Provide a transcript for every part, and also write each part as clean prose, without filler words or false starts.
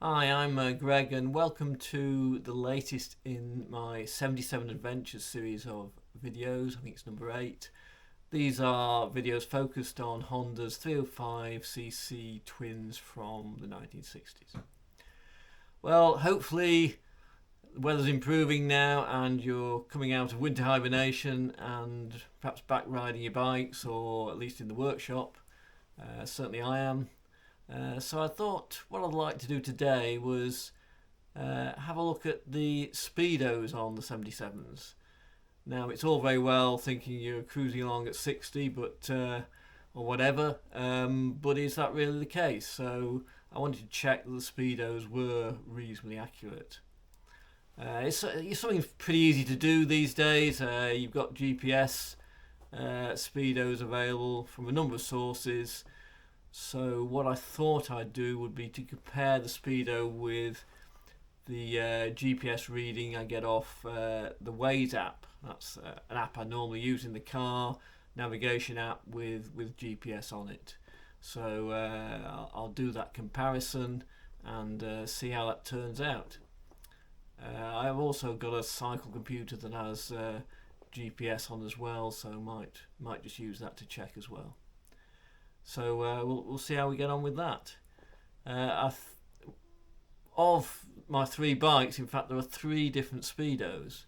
Hi, I'm Greg, and welcome to the latest in my 77 Adventures series of videos. I think it's number 8. These are videos focused on Honda's 305cc twins from the 1960s. Well, hopefully the weather's improving now and you're coming out of winter hibernation and perhaps back riding your bikes, or at least in the workshop. Certainly I am. So I thought what I'd like to do today was have a look at the speedos on the 77s. Now, it's all very well thinking you're cruising along at 60, but or whatever, but is that really the case? So I wanted to check that the speedos were reasonably accurate. It's something pretty easy to do these days. You've got GPS speedos available from a number of sources. So what I thought I'd do would be to compare the speedo with the GPS reading I get off the Waze app. That's an app I normally use in the car, navigation app with GPS on it. So I'll do that comparison and see how that turns out. I've also got a cycle computer that has GPS on as well, so might just use that to check as well. So we'll see how we get on with that. Of my 3 bikes, in fact, there are 3 different speedos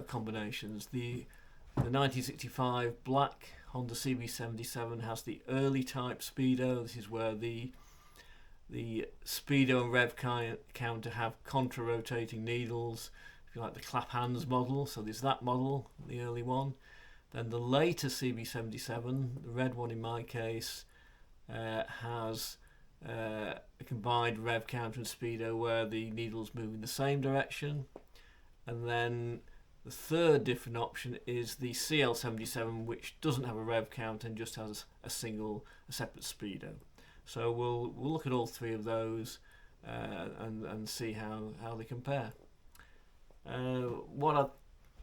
combinations. The 1965 black Honda CB77 has the early type speedo. This is where the speedo and rev counter have contra-rotating needles, if you like, the clap hands model. So there's that model, the early one. Then the later CB77, the red one in my case, has a combined rev counter and speedo where the needles move in the same direction. And then the third different option is the CL77, which doesn't have a rev counter and just has a separate speedo. So we'll look at all 3 of those and see how they compare. What I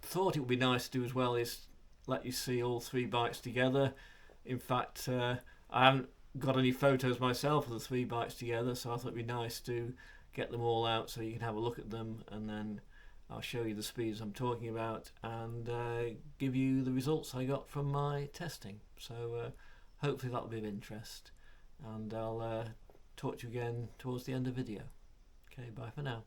thought it would be nice to do as well is let you see all 3 bikes together. In fact, I haven't got any photos myself of the 3 bikes together, so I thought it'd be nice to get them all out so you can have a look at them, and then I'll show you the speeds I'm talking about and give you the results I got from my testing. So hopefully that'll be of interest, and I'll talk to you again towards the end of the video. Okay, bye for now.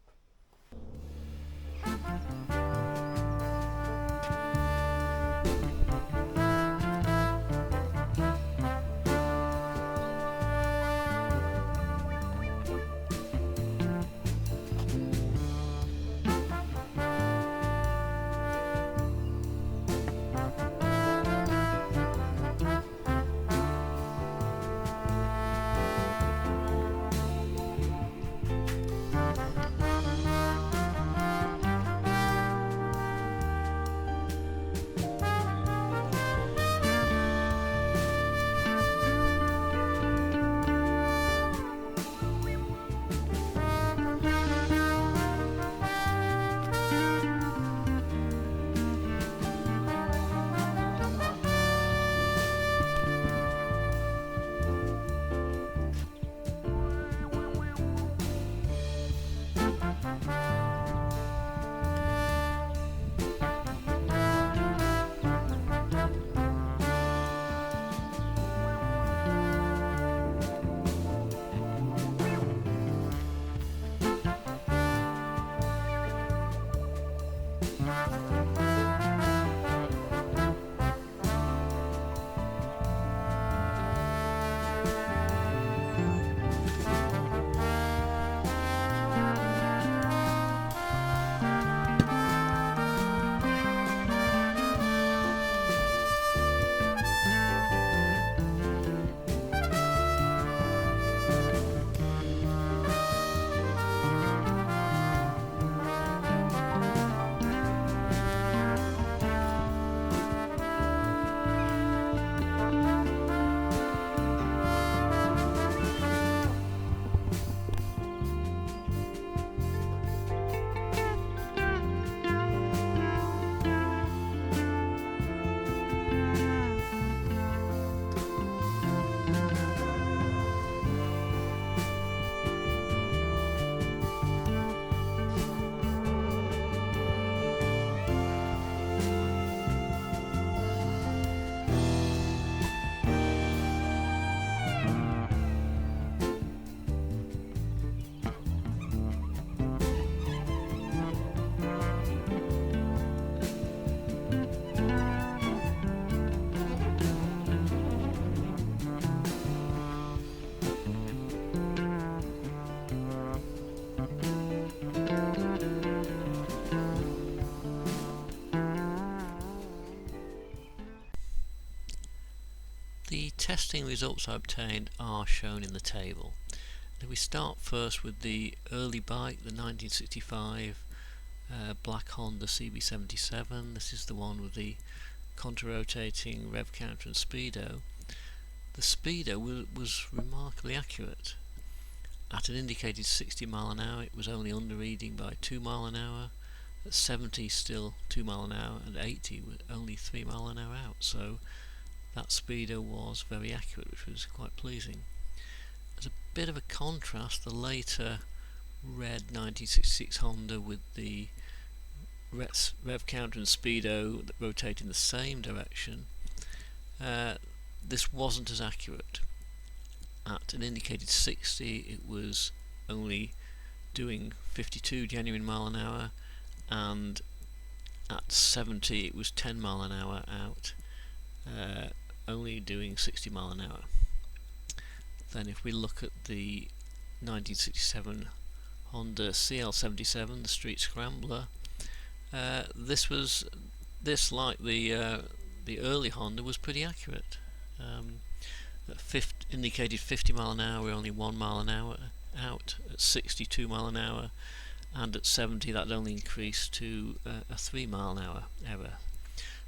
results I obtained are shown in the table. Then we start first with the early bike, the 1965 black Honda CB77. This is the one with the contra-rotating rev counter and speedo. The speedo was remarkably accurate. At an indicated 60 mile an hour, it was only under reading by 2 mile an hour. At 70, still 2 mile an hour, and 80 was only 3 mile an hour out. So that speedo was very accurate, which was quite pleasing. As a bit of a contrast, the later red 1966 Honda with the rev counter and speedo that rotate in the same direction, this wasn't as accurate. At an indicated 60, it was only doing 52 genuine mile an hour, and at 70 it was 10 mile an hour out, only doing 60 mile an hour. Then if we look at the 1967 Honda CL77, the Street Scrambler, this like the early Honda was pretty accurate. At indicated 50 mile an hour, we're only 1 mile an hour out. At 62 mile an hour, and at 70 that only increased to a 3 mile an hour error.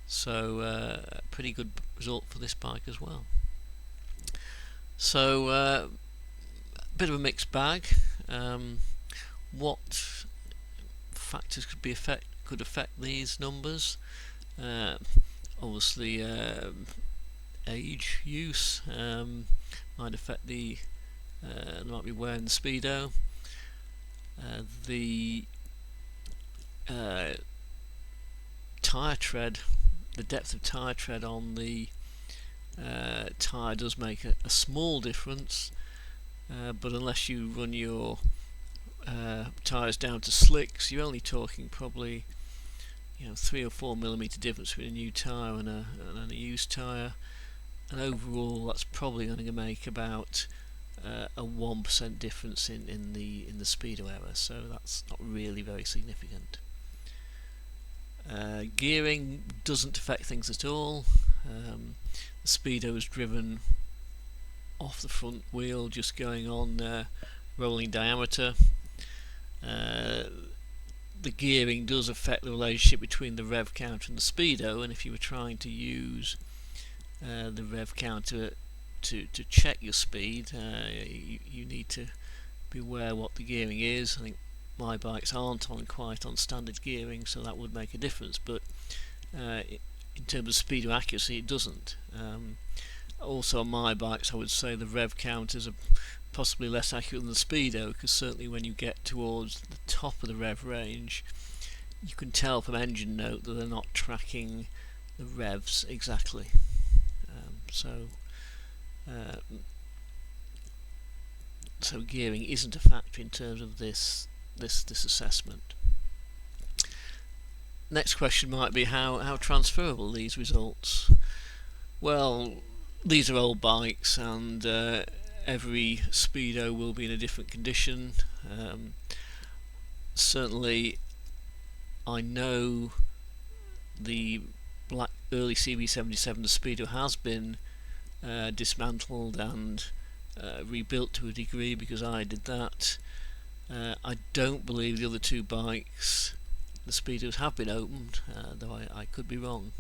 So a pretty good result for this bike as well. So a bit of a mixed bag. What factors could affect these numbers? Obviously age, use might affect there might be wear in the speedo. The tyre tread, the depth of tyre tread on the tyre does make a small difference, but unless you run your tyres down to slicks, you're only talking probably 3 or 4 millimeter difference between a new tyre and a used tyre, and overall that's probably going to make about a 1% difference in the speedo error, so that's not really very significant. Gearing doesn't affect things at all. The speedo is driven off the front wheel, just going on rolling diameter. The gearing does affect the relationship between the rev counter and the speedo, and if you were trying to use the rev counter to check your speed, you need to be aware what the gearing is. I think my bikes aren't quite on standard gearing, so that would make a difference, but in terms of speedo accuracy it doesn't. Also on my bikes I would say the rev counters are possibly less accurate than the speedo, because certainly when you get towards the top of the rev range you can tell from engine note that they're not tracking the revs exactly. So gearing isn't a factor in terms of this assessment. Next question might be how transferable these results. Well, these are old bikes, and every speedo will be in a different condition. Certainly I know the black early CB77, the speedo has been dismantled and rebuilt to a degree, because I did that. I don't believe the other two bikes, the speedos, have been opened, though I could be wrong.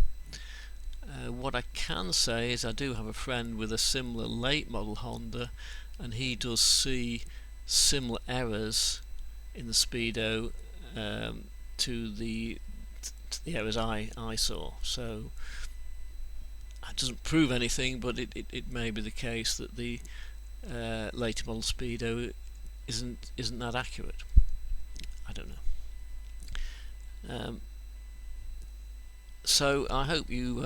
What I can say is I do have a friend with a similar late model Honda, and he does see similar errors in the speedo to the errors I saw. So it doesn't prove anything, but it may be the case that the later model speedo isn't that accurate. I don't know. So I hope you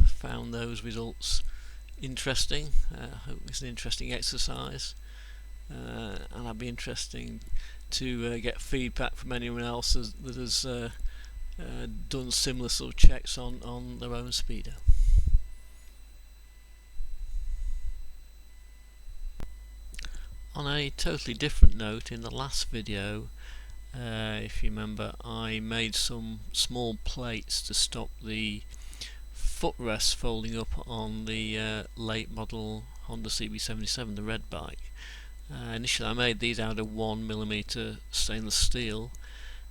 found those results interesting. I hope it's an interesting exercise, and I'd be interesting to get feedback from anyone else that has done similar sort of checks on their own speedo. On a totally different note, in the last video, if you remember, I made some small plates to stop the footrests folding up on the late model Honda CB77, the red bike. Initially I made these out of 1mm stainless steel.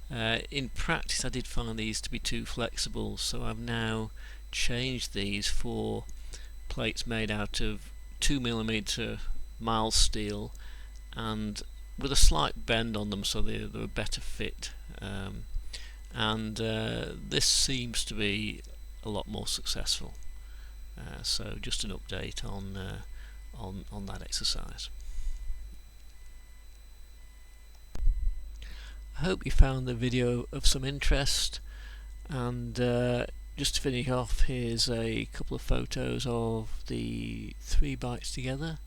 In practice I did find these to be too flexible, so I've now changed these for plates made out of 2mm mild steel and with a slight bend on them, so they're a better fit. This seems to be a lot more successful. So just an update on that exercise. I hope you found the video of some interest, and just to finish off, here's a couple of photos of the 3 bikes together,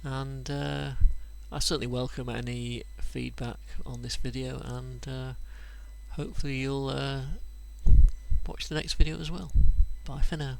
and I certainly welcome any feedback on this video, and hopefully you'll watch the next video as well. Bye for now.